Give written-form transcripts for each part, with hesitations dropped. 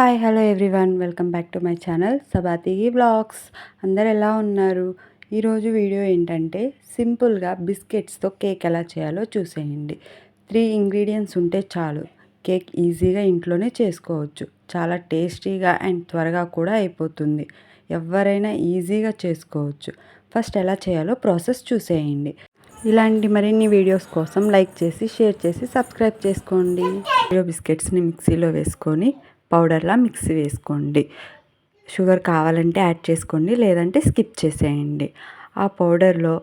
Hi hello everyone, welcome back to my channel Sabati vlogs. అందరు ఎలా ఉన్నారు? ఈరోజు వీడియో ఏంటంటే సింపుల్గా బిస్కెట్స్తో కేక్ ఎలా చేయాలో చూసేయండి. 3 ఇంగ్రీడియంట్స్ ఉంటే చాలు, కేక్ ఈజీగా ఇంట్లోనే చేసుకోవచ్చు. చాలా టేస్టీగా అండ్ త్వరగా కూడా అయిపోతుంది. ఎవరైనా ఈజీగా చేసుకోవచ్చు. ఫస్ట్ ఎలా చేయాలో ప్రాసెస్ చూసేయండి. ఇలాంటి మరిన్ని వీడియోస్ కోసం లైక్ చేసి, షేర్ చేసి, సబ్స్క్రైబ్ చేసుకోండి. బిస్కెట్స్ని మిక్సీలో వేసుకొని పౌడర్లా మిక్సీ వేసుకోండి. షుగర్ కావాలంటే యాడ్ చేసుకోండి, లేదంటే స్కిప్ చేసేయండి. ఆ పౌడర్లో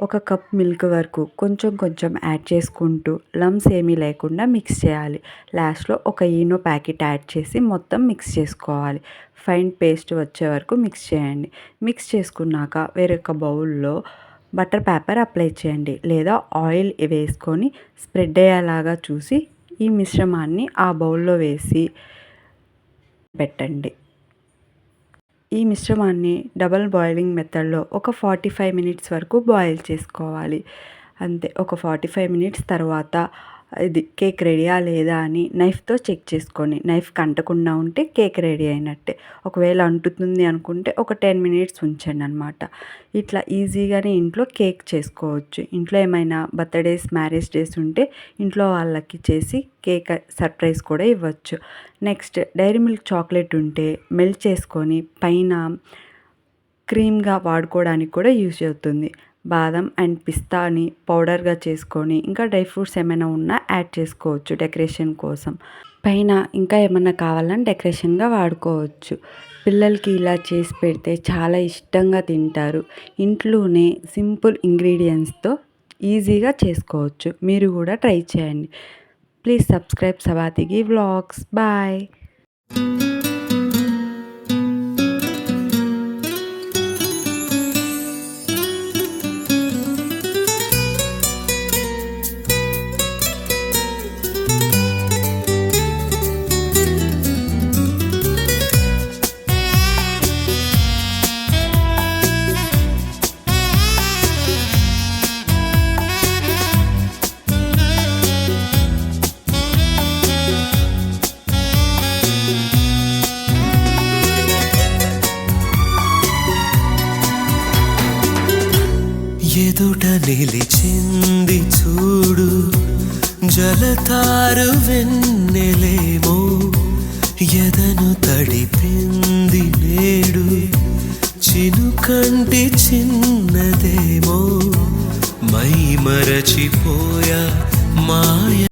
1 కప్ మిల్క్ వరకు కొంచెం కొంచెం యాడ్ చేసుకుంటూ లమ్స్ ఏమీ లేకుండా మిక్స్ చేయాలి. లాస్ట్లో 1 ఈనో ప్యాకెట్ యాడ్ చేసి మొత్తం మిక్స్ చేసుకోవాలి. ఫైన్ పేస్ట్ వచ్చే వరకు మిక్స్ చేయండి. మిక్స్ చేసుకున్నాక వేరొక బౌల్లో బటర్ పేపర్ అప్లై చేయండి, లేదా ఆయిల్ వేసుకొని స్ప్రెడ్ అయ్యేలాగా చూసి ఈ మిశ్రమాన్ని ఆ బౌల్లో వేసి పెట్టండి. ఈ మిశ్రమాన్ని డబుల్ బాయిలింగ్ మెథడ్లో ఒక 45 మినిట్స్ వరకు బాయిల్ చేసుకోవాలి. అంతే. ఒక 45 మినిట్స్ తర్వాత ఇది కేక్ రెడీయా లేదా అని నైఫ్తో చెక్ చేసుకోండి. నైఫ్కి అంటకుండా ఉంటే కేక్ రెడీ అయినట్టే. ఒకవేళ అంటుతుంది అనుకుంటే ఒక 10 మినిట్స్ ఉంచండి అనమాట. ఇట్లా ఈజీగానే ఇంట్లో కేక్ చేసుకోవచ్చు. ఇంట్లో ఏమైనా బర్త్డేస్, మ్యారేజ్ డేస్ ఉంటే ఇంట్లో వాళ్ళకి చేసి కేక్ సర్ప్రైజ్ కూడా ఇవ్వచ్చు. నెక్స్ట్, డైరీ మిల్క్ చాక్లెట్ ఉంటే మెల్ట్ చేసుకొని పైన క్రీమ్గా వాడుకోవడానికి కూడా యూజ్ అవుతుంది. బాదం అండ్ పిస్తాని పౌడర్గా చేసుకొని ఇంకా డ్రై ఫ్రూట్స్ ఏమైనా ఉన్నా యాడ్ చేసుకోవచ్చు డెకరేషన్ కోసం. పైన ఇంకా ఏమన్నా కావాలని డెకరేషన్గా వాడుకోవచ్చు. పిల్లలకి ఇలా చేసి పెడితే చాలా ఇష్టంగా తింటారు. ఇంట్లోనే సింపుల్ ఇంగ్రీడియంట్స్తో ఈజీగా చేసుకోవచ్చు. మీరు కూడా ట్రై చేయండి. Please subscribe Sabati vlogs. Bye. ఎదుట నిలిచింది చూడు, జలతారు వెన్నెలేమో, ఎదను తడిపింది నేడు, చినుకంటి చిన్నదేమో, మై మరచిపోయా మాయ.